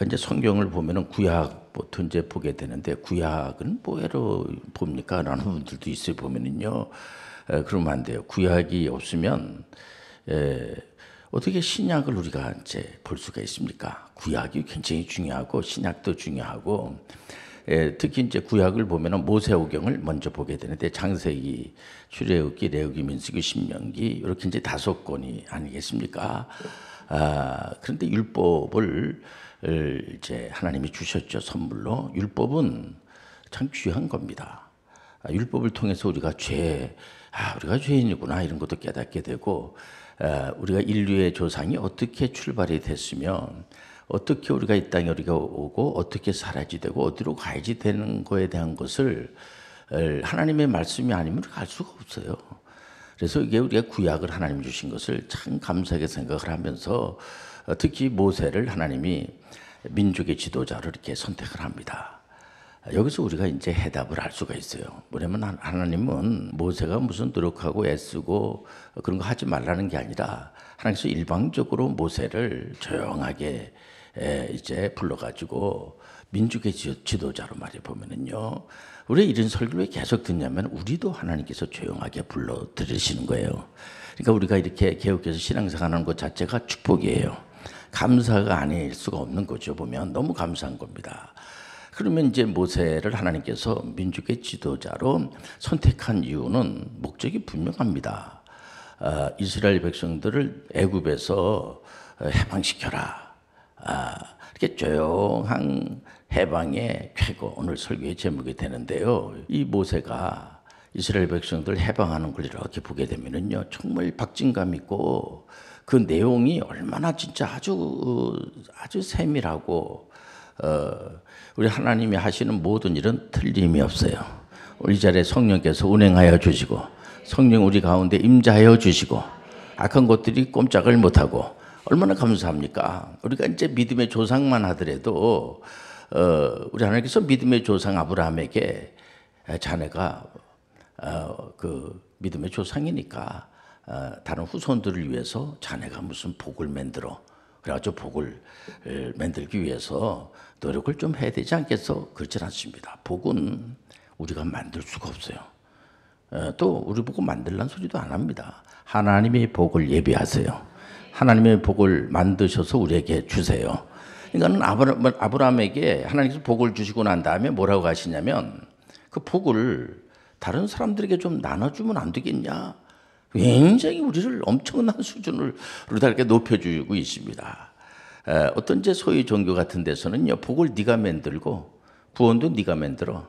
이제 성경을 보면은 구약부터 이제 보게 되는데 구약은 뭐로 봅니까? 라는 분들도 있어요. 보면은요. 그러면 안 돼요. 구약이 없으면 어떻게 신약을 우리가 이제 볼 수가 있습니까? 구약이 굉장히 중요하고 신약도 중요하고 특히 이제 구약을 보면은 모세오경을 먼저 보게 되는데 창세기, 출애굽기, 레위기, 민수기, 신명기 이렇게 이제 5권이 아니겠습니까? 그런데 율법을 이제 하나님이 주셨죠, 선물로. 율법은 참 귀한 겁니다. 율법을 통해서 우리가 우리가 죄인이구나 이런 것도 깨닫게 되고, 우리가 인류의 조상이 어떻게 출발이 됐으면 어떻게 우리가 이 땅에 우리가 오고 어떻게 살아야지 되고 어디로 가야지 되는 거에 대한 것을 하나님의 말씀이 아니면 우리가 알 수가 없어요. 그래서 이게 우리가 구약을 하나님 주신 것을 참 감사하게 생각을 하면서 특히 모세를 하나님이 민족의 지도자로 이렇게 선택을 합니다. 여기서 우리가 이제 해답을 알 수가 있어요. 뭐냐면 하나님은 모세가 무슨 노력하고 애쓰고 그런 거 하지 말라는 게 아니라 하나님께서 일방적으로 모세를 조용하게 이제 불러가지고 민족의 지도자로 말해 보면은요. 우리 이런 설교를 왜 계속 듣냐면 우리도 하나님께서 조용하게 불러 들으시는 거예요. 그러니까 우리가 이렇게 개혁해서 신앙생활하는 것 자체가 축복이에요. 감사가 아닐 수가 없는 거죠. 보면 너무 감사한 겁니다. 그러면 이제 모세를 하나님께서 민족의 지도자로 선택한 이유는 목적이 분명합니다. 이스라엘 백성들을 애굽에서 해방시켜라. 이렇게 조용한 해방의 쾌거, 오늘 설교의 제목이 되는데요. 이 모세가 이스라엘 백성들 해방하는 걸 이렇게 보게 되면은요, 정말 박진감 있고 그 내용이 얼마나 진짜 아주 세밀하고 우리 하나님이 하시는 모든 일은 틀림이 없어요. 우리 자리에 성령께서 운행하여 주시고 성령 우리 가운데 임자하여 주시고 악한 것들이 꼼짝을 못하고 얼마나 감사합니까? 우리가 이제 믿음의 조상만 하더라도 우리 하나님께서 믿음의 조상 아브라함에게 자네가 그 믿음의 조상이니까 다른 후손들을 위해서 자네가 무슨 복을 만들어 그래가지고 복을 만들기 위해서 노력을 좀 해야 되지 않겠어? 그렇지 않습니다. 복은 우리가 만들 수가 없어요. 또 우리 보고 만들란 소리도 안 합니다. 하나님의 복을 예비하세요. 하나님의 복을 만드셔서 우리에게 주세요. 그러니까 아브라함에게 하나님께서 복을 주시고 난 다음에 뭐라고 하시냐면 그 복을 다른 사람들에게 좀 나눠주면 안 되겠냐? 굉장히 우리를 엄청난 수준으로 이렇게 높여주고 있습니다. 어떤 이제 소위 종교 같은 데서는요, 복을 네가 만들고 구원도 네가 만들어.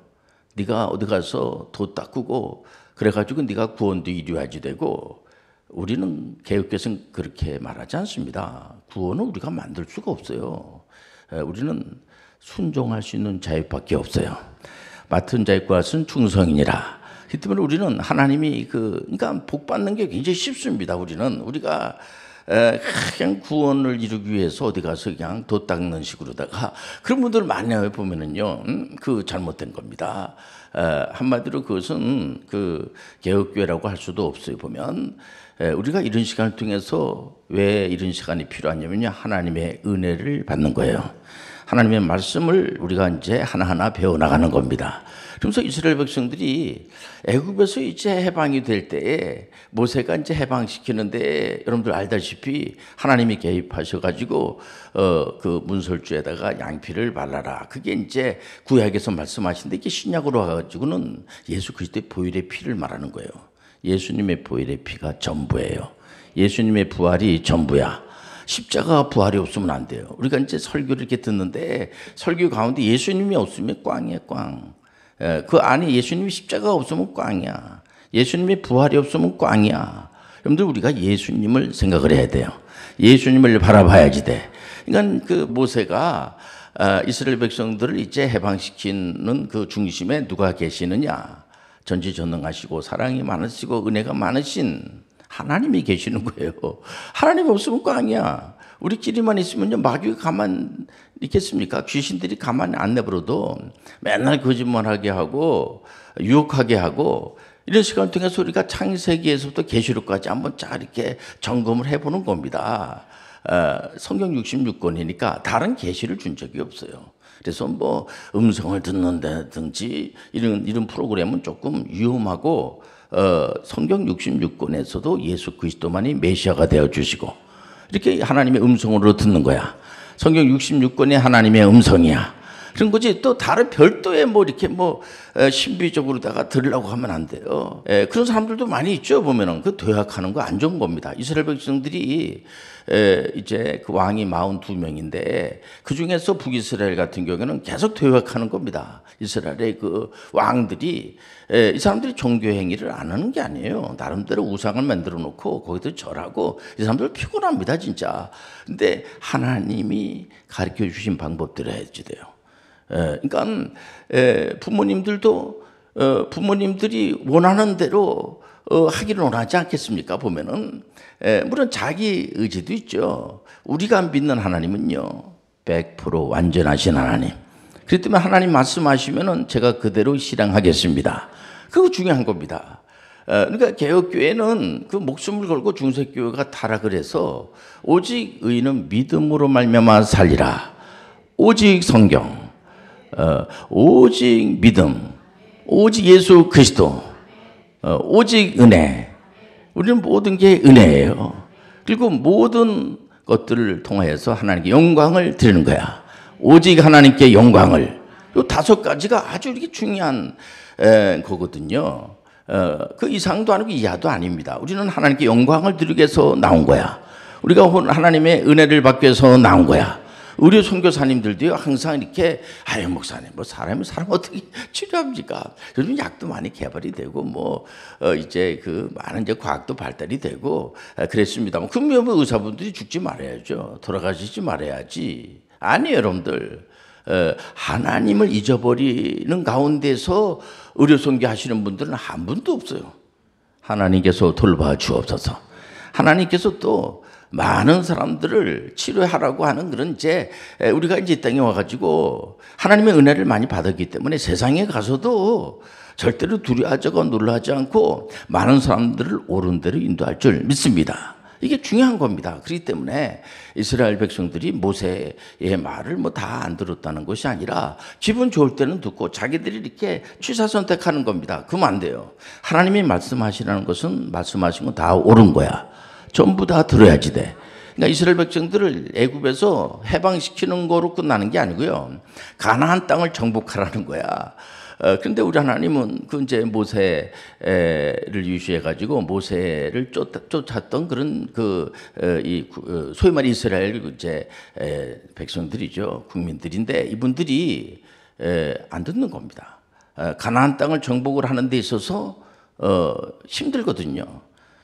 네가 어디 가서 도 닦고 그래가지고 네가 구원도 이루어야지 되고, 우리는 개혁교회는 그렇게 말하지 않습니다. 구원은 우리가 만들 수가 없어요. 우리는 순종할 수 있는 자유밖에 없어요. 맡은 자의 것은 충성이니라. 그 때문에 우리는 하나님이 그러니까 복 받는 게 굉장히 쉽습니다. 우리가 그냥 구원을 이루기 위해서 어디 가서 그냥 도 닦는 식으로다가 그런 분들 많이 보면은요, 그 잘못된 겁니다. 한마디로 그것은 그 개혁교회라고 할 수도 없어요. 보면 우리가 이런 시간을 통해서 왜 이런 시간이 필요하냐면요, 하나님의 은혜를 받는 거예요. 하나님의 말씀을 우리가 이제 하나하나 배워나가는 겁니다. 그래서 이스라엘 백성들이 애굽에서 이제 해방이 될 때에 모세가 이제 해방시키는데 여러분들 알다시피 하나님이 개입하셔가지고 그 문설주에다가 양피를 발라라. 그게 이제 구약에서 말씀하신데 이게 신약으로 와가지고는 예수 그리스도의 보혈의 피를 말하는 거예요. 예수님의 보혈의 피가 전부예요. 예수님의 부활이 전부야. 십자가 부활이 없으면 안 돼요. 우리가 이제 설교를 이렇게 듣는데 설교 가운데 예수님이 없으면 꽝이에요, 꽝. 그 안에 예수님이 십자가가 없으면 꽝이야. 예수님의 부활이 없으면 꽝이야. 여러분들 우리가 예수님을 생각을 해야 돼요. 예수님을 바라봐야지 돼. 그러니까 그 모세가 이스라엘 백성들을 이제 해방시키는 그 중심에 누가 계시느냐? 전지전능하시고 사랑이 많으시고 은혜가 많으신 하나님이 계시는 거예요. 하나님 없으면 꽝이야. 우리끼리만 있으면요, 마귀가 가만 있겠습니까? 귀신들이 가만히 안 내버려도 맨날 거짓말하게 하고 유혹하게 하고, 이런 시간을 통해서 우리가 창세기에서부터 계시록까지 한번 쫙 이렇게 점검을 해보는 겁니다. 성경 66권이니까 다른 계시를 준 적이 없어요. 그래서 뭐 음성을 듣는다든지 이런 프로그램은 조금 위험하고 성경 66권에서도 예수 그리스도만이 메시아가 되어 주시고 이렇게 하나님의 음성으로 듣는 거야. 성경 66권이 하나님의 음성이야. 그런 거지 또 다른 별도의 뭐 이렇게 뭐 신비적으로다가 들으려고 하면 안 돼요. 그런 사람들도 많이 있죠. 보면은 그 도약하는 거 안 좋은 겁니다. 이스라엘 백성들이 이제 그 왕이 42명인데 그 중에서 북이스라엘 같은 경우에는 계속 도약하는 겁니다. 이스라엘의 그 왕들이 이 사람들이 종교 행위를 안 하는 게 아니에요. 나름대로 우상을 만들어 놓고 거기도 절하고 이 사람들 피곤합니다, 진짜. 근데 하나님이 가르쳐 주신 방법대로 해야지 돼요. 그러니까 부모님들도 부모님들이 원하는 대로 하기를 원하지 않겠습니까? 보면은 물론 자기 의지도 있죠. 우리가 믿는 하나님은요 100% 완전하신 하나님. 그렇기 때문에 하나님 말씀하시면은 제가 그대로 실행하겠습니다. 그거 중요한 겁니다. 그러니까 개혁교회는 그 목숨을 걸고 중세교회가 타락을 해서 오직 의인은 믿음으로 말미암아 살리라. 오직 성경. 오직 믿음, 오직 예수 그리스도, 오직 은혜. 우리는 모든 게 은혜예요. 그리고 모든 것들을 통해서 하나님께 영광을 드리는 거야. 오직 하나님께 영광을. 이 5가지가 아주 이렇게 중요한 거거든요. 그 이상도 아니고 이하도 아닙니다. 우리는 하나님께 영광을 드리기 위해서 나온 거야. 우리가 하나님의 은혜를 받기 위해서 나온 거야. 우리 선교사님들도요 항상 이렇게 아유 목사님 뭐 사람 어떻게 치료합니까? 요즘 약도 많이 개발이 되고 뭐 이제 그 많은 이제 과학도 발달이 되고 그랬습니다만 그러면 의사분들이 죽지 말아야죠. 돌아가시지 말아야지. 아니에요, 여러분들. 하나님을 잊어버리는 가운데서 의료 선교하시는 분들은 한 분도 없어요. 하나님께서 돌봐 주옵소서. 하나님께서 또 많은 사람들을 치료하라고 하는 그런 이제 우리가 이제 이 땅에 와가지고 하나님의 은혜를 많이 받았기 때문에 세상에 가서도 절대로 두려워하거나 놀라지 않고 많은 사람들을 옳은 대로 인도할 줄 믿습니다. 이게 중요한 겁니다. 그렇기 때문에 이스라엘 백성들이 모세의 말을 뭐 다 안 들었다는 것이 아니라 기분 좋을 때는 듣고 자기들이 이렇게 취사 선택하는 겁니다. 그러면 안 돼요. 하나님이 말씀하시라는 것은 말씀하신 건 다 옳은 거야. 전부 다 들어야지 돼. 그러니까 이스라엘 백성들을 애굽에서 해방시키는 거로 끝나는 게 아니고요. 가나안 땅을 정복하라는 거야. 그런데 우리 하나님은 그 이제 모세를 유시해 가지고 모세를 쫓았던 그런 소위 말해 이스라엘 이제 백성들이죠. 국민들인데 이분들이 안 듣는 겁니다. 가나안 땅을 정복을 하는 데 있어서 힘들거든요.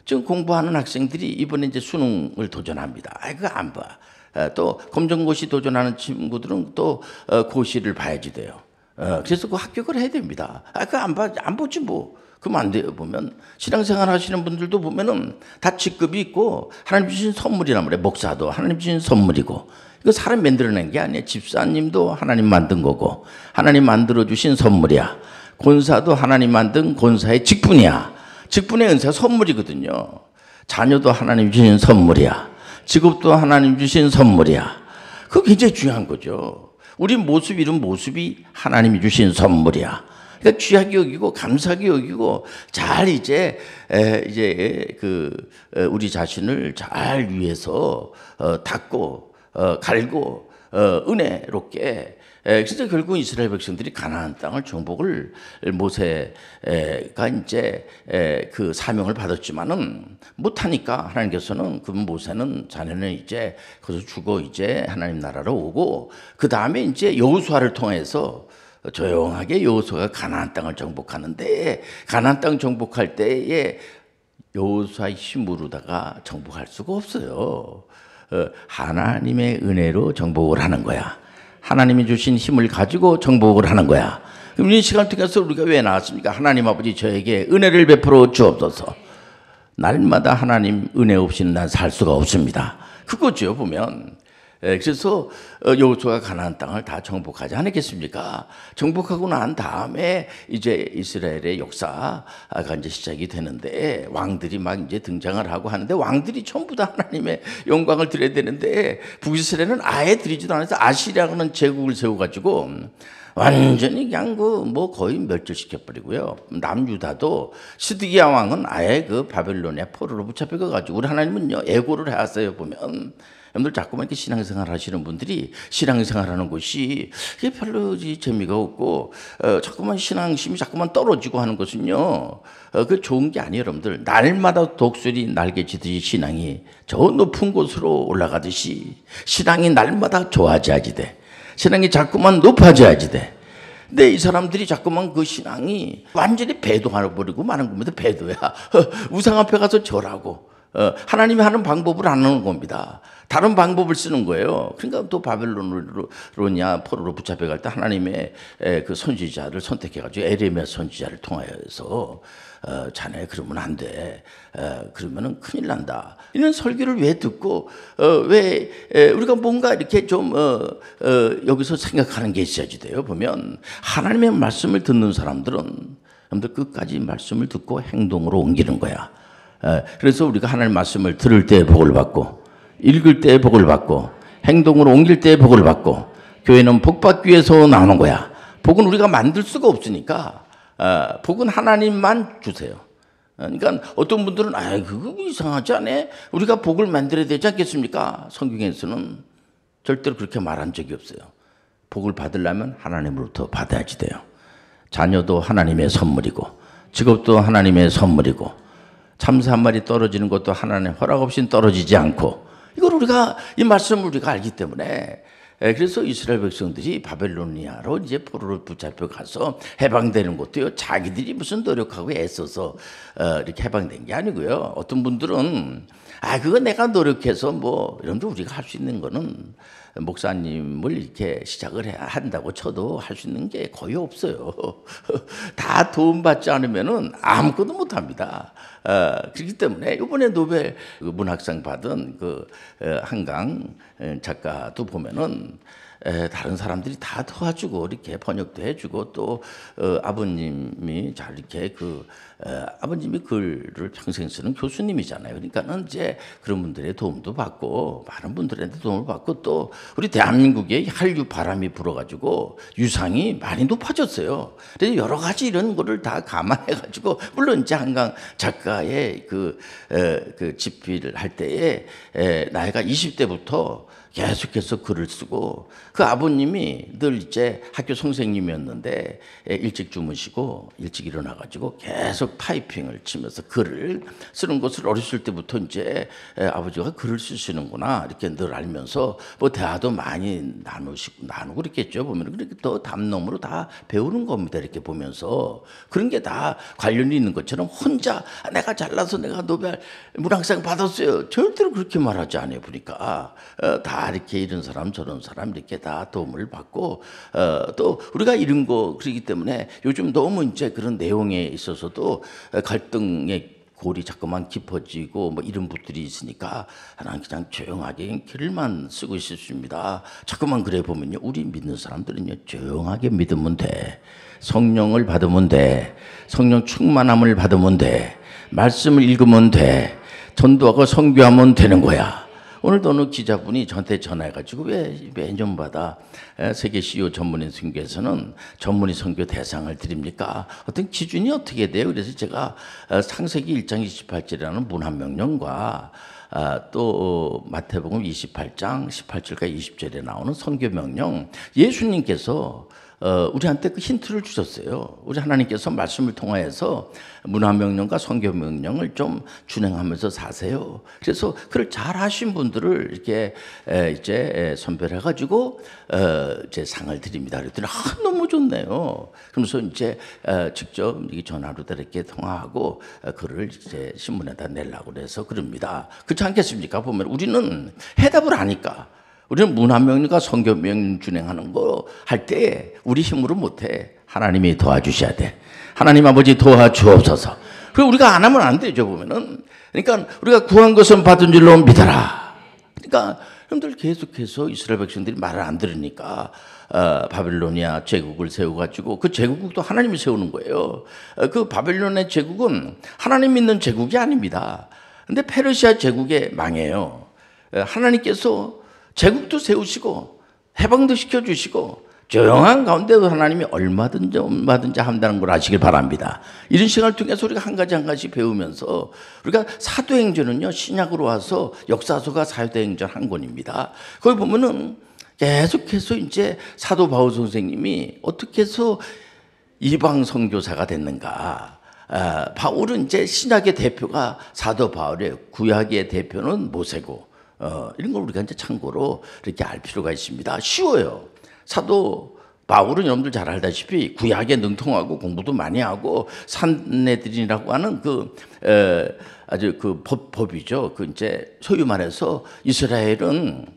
지금 공부하는 학생들이 이번에 이제 수능을 도전합니다. 그거 안 봐. 또 검정고시 도전하는 친구들은 또 고시를 봐야지 돼요. 그래서 그 합격을 해야 됩니다. 그거 안 보지 뭐. 그러면 안 돼요. 보면 신앙생활 하시는 분들도 보면은 다 직급이 있고 하나님 주신 선물이란 말이에요. 목사도 하나님 주신 선물이고 이거 사람 만들어낸 게 아니에요. 집사님도 하나님 만든 거고 하나님 만들어 주신 선물이야. 권사도 하나님 만든 권사의 직분이야. 직분의 은사가 선물이거든요. 자녀도 하나님 주신 선물이야. 직업도 하나님 주신 선물이야. 그거 굉장히 중요한 거죠. 우리 모습 이런 모습이 하나님이 주신 선물이야. 그러니까 귀하게 여기고 감사하게 여기고 잘 이제 우리 자신을 잘 위해서 닦고 갈고 은혜롭게. 그래서 결국 이스라엘 백성들이 가나안 땅을 정복을 모세가 이제 그 사명을 받았지만은 못하니까 하나님께서는 그 모세는 자네는 이제 거기서 죽어 이제 하나님 나라로 오고 그 다음에 이제 여호수아를 통해서 조용하게 여호수아가 가나안 땅을 정복하는데 가나안 땅 정복할 때에 여호수아의 힘으로다가 정복할 수가 없어요. 하나님의 은혜로 정복을 하는 거야. 하나님이 주신 힘을 가지고 정복을 하는 거야. 그럼 이 시간을 통해서 우리가 왜 나왔습니까? 하나님 아버지 저에게 은혜를 베풀어 주옵소서. 날마다 하나님 은혜 없이는 난 살 수가 없습니다. 그거죠. 보면 그래서 여호수아가 가나안 땅을 다 정복하지 않았겠습니까? 정복하고 난 다음에 이제 이스라엘의 역사가 이제 시작이 되는데 왕들이 막 이제 등장을 하고 하는데 왕들이 전부 다 하나님의 영광을 드려야 되는데 북이스라엘은 아예 드리지도 않아서 아시리아라는 제국을 세워가지고 완전히 그냥 뭐 거의 멸절시켜버리고요. 남유다도 시드기야 왕은 아예 그 바벨론의 포로로 붙잡혀가지고 우리 하나님은요 애고를 해왔어요. 보면 여러분들 자꾸만 이렇게 신앙생활 하시는 분들이 신앙생활 하는 것이 이게 별로 재미가 없고 자꾸만 신앙심이 자꾸만 떨어지고 하는 것은요 그 좋은 게 아니에요. 여러분들 날마다 독수리 날개치듯이 신앙이 저 높은 곳으로 올라가듯이 신앙이 날마다 좋아져야지 돼. 신앙이 자꾸만 높아져야지 돼. 근데 이 사람들이 자꾸만 그 신앙이 완전히 배도하나 버리고 마는 겁니다. 배도야. 우상 앞에 가서 절하고 하나님이 하는 방법을 안 하는 겁니다. 다른 방법을 쓰는 거예요. 그러니까 또 바벨론으로냐 포로로 붙잡혀갈 때 하나님의 그 선지자를 선택해가지고 에레미야 선지자를 통하여서 자네 그러면 안 돼. 그러면은 큰일 난다. 이런 설교를 왜 듣고 왜 우리가 뭔가 이렇게 좀 여기서 생각하는 게 있어야지 돼요. 보면 하나님의 말씀을 듣는 사람들은 여러분들 끝까지 말씀을 듣고 행동으로 옮기는 거야. 그래서 우리가 하나님의 말씀을 들을 때 복을 받고 읽을 때 복을 받고 행동으로 옮길 때 복을 받고 교회는 복 받기 위해서 나오는 거야. 복은 우리가 만들 수가 없으니까 복은 하나님만 주세요. 그러니까 어떤 분들은 그거 이상하지 않아? 우리가 복을 만들어야 되지 않겠습니까? 성경에서는 절대로 그렇게 말한 적이 없어요. 복을 받으려면 하나님으로부터 받아야지 돼요. 자녀도 하나님의 선물이고 직업도 하나님의 선물이고 참새 한 마리 떨어지는 것도 하나님 허락 없이는 떨어지지 않고 이걸 우리가 이 말씀을 우리가 알기 때문에 그래서 이스라엘 백성들이 바벨로니아로 이제 포로로 붙잡혀 가서 해방되는 것도요 자기들이 무슨 노력하고 애써서 이렇게 해방된 게 아니고요. 어떤 분들은 그거 내가 노력해서 뭐 이런데 우리가 할 수 있는 거는 목사님을 이렇게 시작을 해야 한다고 쳐도 할 수 있는 게 거의 없어요. 다 도움받지 않으면은 아무것도 못 합니다. 그렇기 때문에 이번에 노벨 문학상 받은 그 한강 작가도 보면은 다른 사람들이 다 도와주고 이렇게 번역도 해주고 또 아버님이 잘 이렇게 아버님이 글을 평생 쓰는 교수님이잖아요. 그러니까는 이제 그런 분들의 도움도 받고 많은 분들한테 도움을 받고 또 우리 대한민국에 한류 바람이 불어가지고 유상이 많이 높아졌어요. 그래서 여러 가지 이런 거를 다 감안해가지고 물론 이제 한강 작가의 그 집필을 할 때에 나이가 20대부터 계속해서 글을 쓰고 그 아버님이 늘 이제 학교 선생님이었는데 일찍 주무시고 일찍 일어나가지고 계속 타이핑을 치면서 글을 쓰는 것을 어렸을 때부터 이제 아버지가 글을 쓰시는구나 이렇게 늘 알면서 뭐 대화도 많이 나누고 그랬겠죠. 보면 그렇게 또 담론으로 다 배우는 겁니다. 이렇게 보면서 그런 게 다 관련이 있는 것처럼 혼자 내가 잘나서 내가 노벨 문학상 받았어요. 절대로 그렇게 말하지 않아요. 보니까 다 이렇게 이런 사람 저런 사람 이렇게 다 도움을 받고 또 우리가 이런 거 그러기 때문에 요즘 너무 이제 그런 내용에 있어서도 갈등의 골이 자꾸만 깊어지고 뭐 이런 분들이 있으니까 나는 그냥 조용하게 글만 쓰고 있습니다. 자꾸만 그래 보면요 우리 믿는 사람들은요 조용하게 믿으면 돼. 성령을 받으면 돼. 성령 충만함을 받으면 돼. 말씀을 읽으면 돼. 전도하고 선교하면 되는 거야. 오늘도 어느 기자분이 저한테 전화해가지고 왜 매년마다 세계 CEO 전문인 선교에서는 전문인 선교 대상을 드립니까? 어떤 기준이 어떻게 돼요? 그래서 제가 창세기 1장 28절이라는 문화명령과 또 마태복음 28장 18절과 20절에 나오는 선교명령 예수님께서 우리한테 그 힌트를 주셨어요. 우리 하나님께서 말씀을 통하여서 문화명령과 선교명령을 좀 준행하면서 사세요. 그래서 그걸 잘 하신 분들을 이렇게 이제 선별해가지고 이제 상을 드립니다. 그랬더니 너무 좋네요. 그러면서 이제 직접 전화로 이렇게 통화하고 글을 이제 신문에다 내려고 그래서 그럽니다. 그렇지 않겠습니까? 보면 우리는 해답을 아니까. 우리는 문화명령과 선교명령 준행하는 거 할 때 우리 힘으로 못해. 하나님이 도와주셔야 돼. 하나님 아버지 도와주옵소서. 그리고 우리가 안 하면 안 되죠. 보면은 그러니까 우리가 구한 것은 받은 줄로 믿어라. 그러니까 여러분들 계속해서 이스라엘 백성들이 말을 안 들으니까 바벨로니아 제국을 세워가지고 그 제국도 하나님이 세우는 거예요. 그 바벨론의 제국은 하나님 믿는 제국이 아닙니다. 근데 페르시아 제국에 망해요. 하나님께서 제국도 세우시고 해방도 시켜주시고 조용한 가운데도 하나님이 얼마든지 한다는 걸 아시길 바랍니다. 이런 시간을 통해서 우리가 한 가지 배우면서 우리가 사도행전은요, 신약으로 와서 역사서가 사도행전 한 권입니다. 거기 보면은 계속해서 이제 사도 바울 선생님이 어떻게 해서 이방 선교사가 됐는가. 바울은 이제 신약의 대표가 사도 바울의, 구약의 대표는 모세고, 이런 걸 우리가 이제 참고로 이렇게 알 필요가 있습니다. 쉬워요. 사도 바울은 여러분들 잘 알다시피 구약에 능통하고 공부도 많이 하고 산헤드린이라고 하는 아주 법이죠. 그 이제 소위 말해서 이스라엘은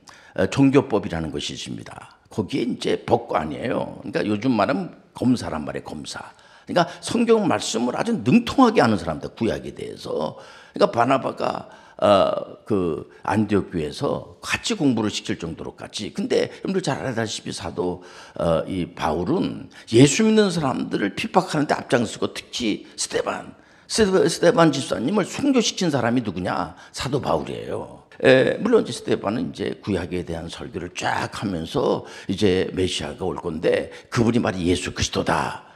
종교법이라는 것이 있습니다. 거기에 이제 법관이에요. 그러니까 요즘 말하면 검사란 말이에요, 검사. 그러니까 성경 말씀을 아주 능통하게 아는 사람들, 구약에 대해서. 그러니까 바나바가 안디옥 교회에서 같이 공부를 시킬 정도로까지. 근데 여러분들 잘 알다시피 사도 이 바울은 예수 믿는 사람들을 핍박하는데 앞장서고, 특히 스데반 집사님을 순교시킨 사람이 누구냐? 사도 바울이에요. 물론 이제 스데반은 이제 구약에 대한 설교를 쫙 하면서 이제 메시아가 올 건데 그분이 말이 예수 그리스도다.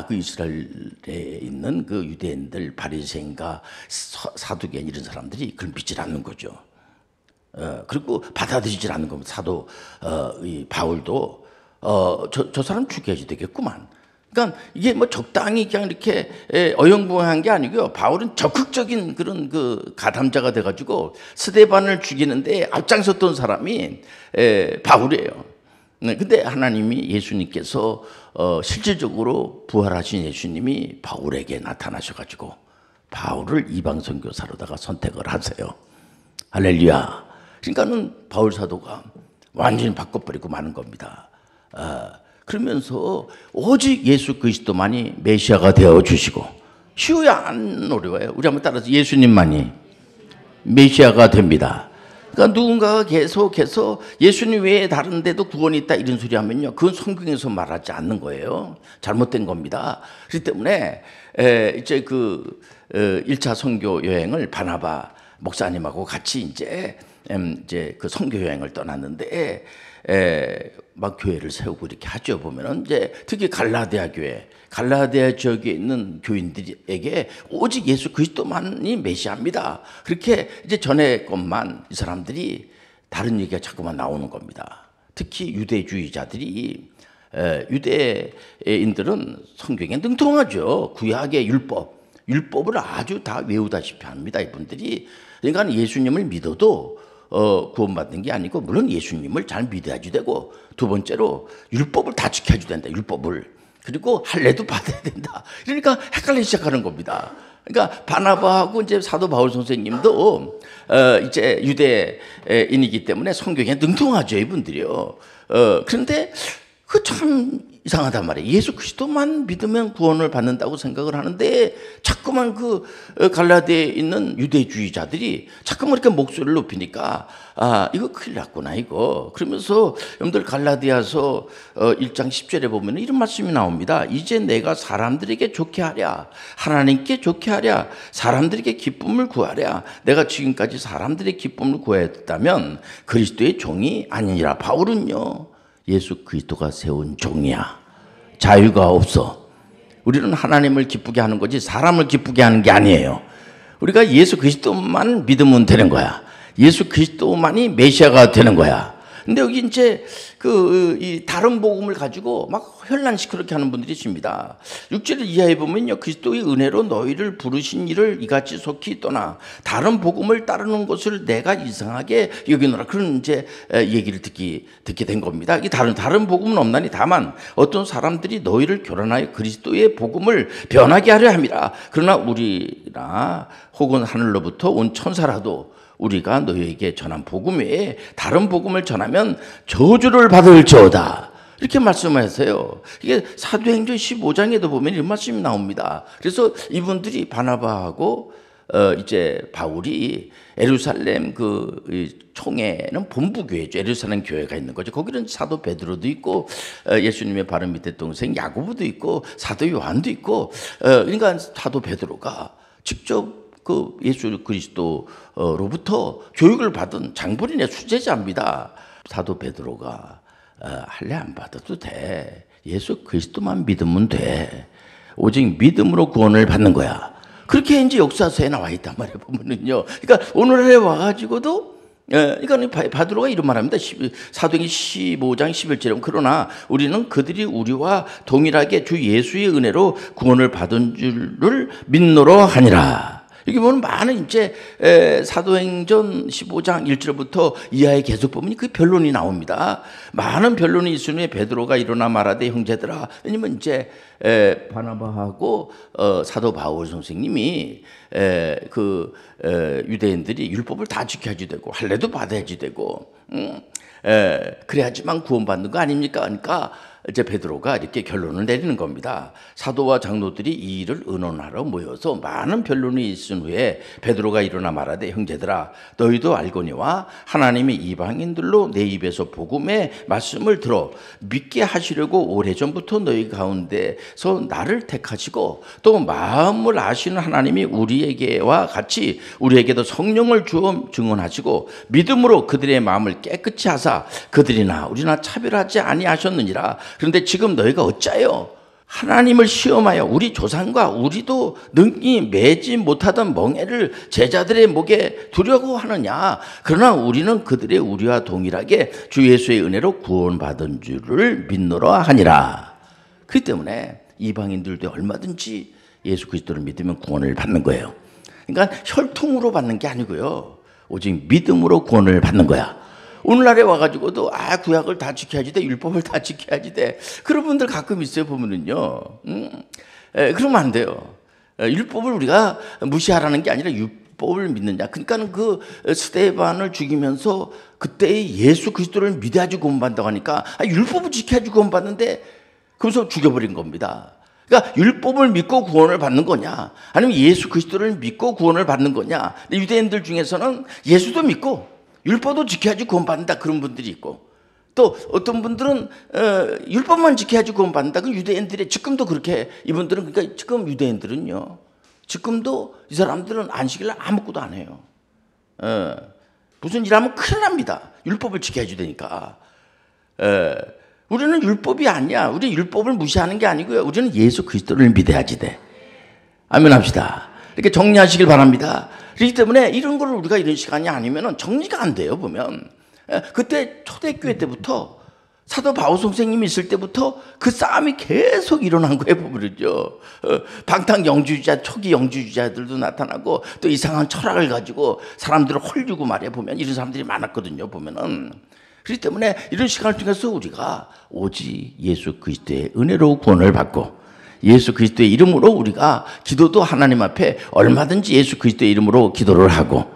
그 이스라엘에 있는 그 유대인들, 바리새인과 사두개인 이런 사람들이 그걸 믿질 않는 거죠. 그리고 받아들이질 않는 겁니다. 사도 이 바울도 저 사람 죽여야지 되겠구만. 그러니까 이게 뭐 적당히 그냥 이렇게 어영부영한 게 아니고요. 바울은 적극적인 그런 그 가담자가 돼가지고 스데반을 죽이는데 앞장섰던 사람이 바울이에요. 근데 하나님이, 예수님께서 실질적으로 부활하신 예수님이 바울에게 나타나셔가지고 바울을 이방 선교사로다가 선택을 하세요. 할렐루야. 그러니까는 바울 사도가 완전히 바꿔버리고 마는 겁니다. 그러면서 오직 예수 그리스도만이 메시아가 되어주시고, 쉬워요, 안 어려워요? 우리 한번 따라서 예수님만이 메시아가 됩니다. 그러니까 누군가가 계속해서 예수님 외에 다른 데도 구원이 있다 이런 소리 하면요, 그건 성경에서 말하지 않는 거예요. 잘못된 겁니다. 그렇기 때문에 이제 1차 선교 여행을 바나바 목사님하고 같이 이제 그 선교 여행을 떠났는데 막 교회를 세우고 이렇게 하죠. 보면은 이제 특히 갈라디아 지역에 있는 교인들에게 오직 예수 그리스도만이 메시아입니다. 그렇게 이제 전에 것만 이 사람들이 다른 얘기가 자꾸만 나오는 겁니다. 특히 유대주의자들이, 유대인들은 성경에 능통하죠. 구약의 율법을 아주 다 외우다시피 합니다. 이분들이. 그러니까 예수님을 믿어도 구원받는 게 아니고, 물론 예수님을 잘 믿어야지 되고, 두 번째로 율법을 다 지켜야지 된다. 율법을. 그리고 할례도 받아야 된다. 그러니까 헷갈리기 시작하는 겁니다. 그러니까 바나바하고 이제 사도 바울 선생님도 이제 유대인이기 때문에 성경에 능통하죠, 이분들이요. 그런데 그 참 이상하단 말이에요. 예수 그리스도만 믿으면 구원을 받는다고 생각을 하는데 자꾸만 갈라디아에 있는 유대주의자들이 자꾸만 이렇게 목소리를 높이니까 이거 큰일 났구나 이거. 그러면서 여러분들 갈라디아서 1장 10절에 보면 이런 말씀이 나옵니다. 이제 내가 사람들에게 좋게 하랴, 하나님께 좋게 하랴, 사람들에게 기쁨을 구하랴. 내가 지금까지 사람들의 기쁨을 구했다면 그리스도의 종이 아니니라. 바울은요, 예수 그리스도가 세운 종이야. 자유가 없어. 우리는 하나님을 기쁘게 하는 거지 사람을 기쁘게 하는 게 아니에요. 우리가 예수 그리스도만 믿으면 되는 거야. 예수 그리스도만이 메시아가 되는 거야. 근데 여기 이제 이 다른 복음을 가지고 막 혼란시키게 하는 분들이 있습니다. 6절을 이하에 보면요, 그리스도의 은혜로 너희를 부르신 이를 이같이 속히 떠나 다른 복음을 따르는 것을 내가 이상하게 여기노라. 그런 이제 얘기를 듣게 된 겁니다. 이 다른 복음은 없나니 다만 어떤 사람들이 너희를 교란하여 그리스도의 복음을 변하게 하려 함이라. 그러나 우리나 혹은 하늘로부터 온 천사라도 우리가 너희에게 전한 복음 외에 다른 복음을 전하면 저주를 받을지어다. 이렇게 말씀하세요. 이게 사도행전 15장에도 보면 이런 말씀이 나옵니다. 그래서 이분들이 바나바하고 이제 바울이 예루살렘 그 총회는 본부 교회죠. 예루살렘 교회가 있는 거죠. 거기는 사도 베드로도 있고 예수님의 바로 밑에 동생 야고보도 있고 사도 요한도 있고 그러니까 사도 베드로가 직접 그 예수 그리스도로부터 교육을 받은 장본인의 수제자입니다. 사도 베드로가 할례 안 받아도 돼. 예수 그리스도만 믿으면 돼. 오직 믿음으로 구원을 받는 거야. 그렇게 이제 역사서에 나와 있단 말이에요. 보면은요. 그러니까 오늘날에 와가지고도 그러니까 바드로가 이런 말합니다. 사도행전 15장 11절에 그러나 우리는 그들이 우리와 동일하게 주 예수의 은혜로 구원을 받은 줄을 믿노로 하니라. 여기 보면 많은 이제 사도행전 15장 1절부터 이하에 계속 보면 그 변론이 나옵니다. 많은 변론이 있으니 베드로가 일어나 말하되 형제들아, 왜냐면 이제 바나바하고 사도 바울 선생님이 그 유대인들이 율법을 다 지켜야지 되고 할례도 받아야지 되고 그래야지만 구원받는 거 아닙니까? 그러니까 이제 베드로가 이렇게 결론을 내리는 겁니다. 사도와 장로들이 이 일을 의논하러 모여서 많은 변론이 있은 후에 베드로가 일어나 말하되 형제들아 너희도 알거니와 하나님이 이방인들로 내 입에서 복음의 말씀을 들어 믿게 하시려고 오래전부터 너희 가운데서 나를 택하시고 또 마음을 아시는 하나님이 우리에게와 같이 우리에게도 성령을 주어 증언하시고 믿음으로 그들의 마음을 깨끗이 하사 그들이나 우리나 차별하지 아니하셨느니라. 그런데 지금 너희가 어찌하여 하나님을 시험하여 우리 조상과 우리도 능히 매지 못하던 멍에를 제자들의 목에 두려고 하느냐. 그러나 우리는 그들의 우리와 동일하게 주 예수의 은혜로 구원받은 줄을 믿노라 하니라. 그렇기 때문에 이방인들도 얼마든지 예수 그리스도를 믿으면 구원을 받는 거예요. 그러니까 혈통으로 받는 게 아니고요, 오직 믿음으로 구원을 받는 거야. 오늘날에 와가지고도 구약을 다 지켜야지 돼, 율법을 다 지켜야지 돼, 그런 분들 가끔 있어요. 보면은요, 그러면 안 돼요. 율법을 우리가 무시하라는 게 아니라 율법을 믿느냐. 그러니까는 그 스데반을 죽이면서 그때 예수 그리스도를 믿어야지 구원받는다고 하니까 율법을 지켜야지 구원받는데 그래서 죽여버린 겁니다. 그러니까 율법을 믿고 구원을 받는 거냐, 아니면 예수 그리스도를 믿고 구원을 받는 거냐. 유대인들 중에서는 예수도 믿고 율법도 지켜야지 구원받는다, 그런 분들이 있고, 또 어떤 분들은 율법만 지켜야지 구원받는다. 그 유대인들의 지금도 그렇게, 이분들은, 그러니까 지금 유대인들은요, 지금도 이 사람들은 안식일 날 아무것도 안 해요. 무슨 일하면 큰일 납니다. 율법을 지켜야지 되니까. 우리는 율법이 아니야. 우리 율법을 무시하는 게 아니고요, 우리는 예수 그리스도를 믿어야지 돼. 아멘 합시다. 이렇게 정리하시길 바랍니다. 그렇기 때문에 이런 걸 우리가 이런 시간이 아니면 정리가 안 돼요. 보면 그때 초대교회 때부터 사도 바울 선생님이 있을 때부터 그 싸움이 계속 일어난 거예요. 보면요, 방탕 영주주자, 초기 영주주자들도 나타나고 또 이상한 철학을 가지고 사람들을 홀리고 말해 보면 이런 사람들이 많았거든요. 보면은 그렇기 때문에 이런 시간을 통해서 우리가 오직 예수 그리스도의 은혜로 구원을 받고 예수 그리스도의 이름으로 우리가 기도도 하나님 앞에 얼마든지 예수 그리스도의 이름으로 기도를 하고,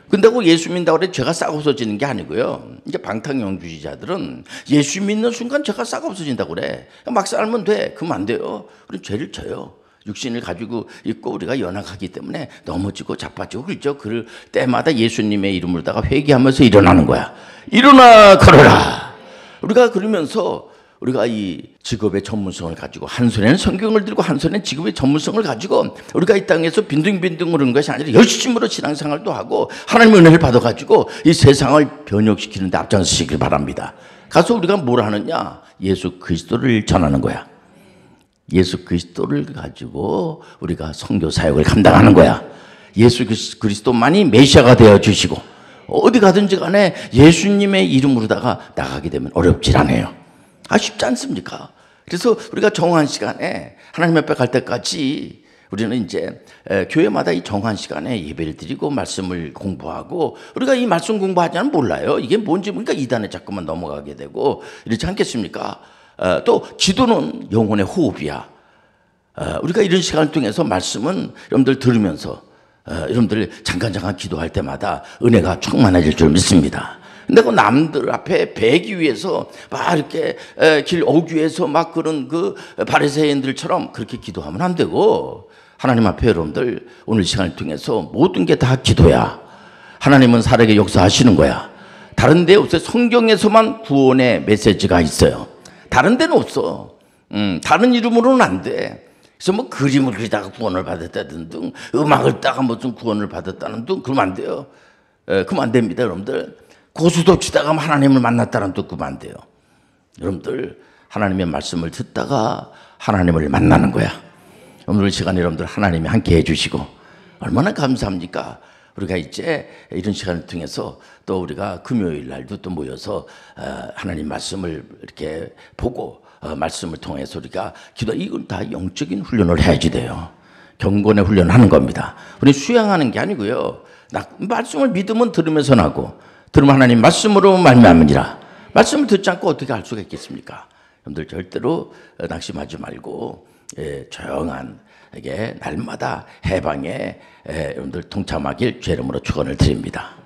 근데고 예수 믿는다고 그래 죄가 싹 없어지는 게 아니고요. 이제 방탕영주의자들은 예수 믿는 순간 죄가 싹 없어진다고 그래. 막 살면 돼. 그러면 안 돼요. 그럼 죄를 져요. 육신을 가지고 있고 우리가 연약하기 때문에 넘어지고 자빠지고 그렇죠. 그럴 때마다 예수님의 이름으로다가 회개하면서 일어나는 거야. 일어나 걸어라. 우리가 그러면서 우리가 이 직업의 전문성을 가지고 한 손에는 성경을 들고 한 손에는 직업의 전문성을 가지고 우리가 이 땅에서 빈둥빈둥 그러는 것이 아니라 열심으로 신앙생활도 하고 하나님의 은혜를 받아가지고 이 세상을 변혁시키는 데 앞장서시길 바랍니다. 가서 우리가 뭘 하느냐? 예수 그리스도를 전하는 거야. 예수 그리스도를 가지고 우리가 선교 사역을 감당하는 거야. 예수 그리스도만이 메시아가 되어주시고 어디 가든지 간에 예수님의 이름으로다가 나가게 되면 어렵질 않아요. 쉽지 않습니까? 그래서 우리가 정한 시간에 하나님 앞에 갈 때까지 우리는 이제 교회마다 이 정한 시간에 예배를 드리고 말씀을 공부하고, 우리가 이 말씀 공부하지 않으면 몰라요. 이게 뭔지 모르니까 이단에 자꾸만 넘어가게 되고 이렇지 않겠습니까? 또 기도는 영혼의 호흡이야. 우리가 이런 시간을 통해서 말씀은 여러분들 들으면서 여러분들 잠깐 기도할 때마다 은혜가 충만해질 줄 믿습니다. 근데 그 남들 앞에 배기 위해서 막 이렇게 길 오기 위해서 막 그런 그 바리새인들처럼 그렇게 기도하면 안 되고, 하나님 앞에 여러분들 오늘 시간을 통해서 모든 게 다 기도야. 하나님은 살아계 역사하시는 거야. 다른 데 없어요. 성경에서만 구원의 메시지가 있어요. 다른 데는 없어. 다른 이름으로는 안 돼. 그래서 뭐 그림을 그리다가 구원을 받았다는 등, 음악을 따가 무슨 구원을 받았다는 등, 그러면 안 돼요. 그러면 안 됩니다, 여러분들. 고수도 치다가 하나님을 만났다는 등, 그러면 안 돼요. 여러분들, 하나님의 말씀을 듣다가 하나님을 만나는 거야. 오늘 시간 여러분들 하나님이 함께 해주시고, 얼마나 감사합니까? 우리가 이제 이런 시간을 통해서 또 우리가 금요일 날도 또 모여서 하나님 말씀을 이렇게 보고 말씀을 통해서 우리가 기도, 이건 다 영적인 훈련을 해야지 돼요. 경건의 훈련을 하는 겁니다. 우리 수양하는 게 아니고요. 말씀을 믿으면 들으면서 나고, 들으면 하나님 말씀으로 말미암으니라. 말씀을 듣지 않고 어떻게 할 수가 있겠습니까? 여러분들 절대로 낙심하지 말고 조용한 날마다 해방에 여러분들 동참하길 죄 이름으로 축원을 드립니다.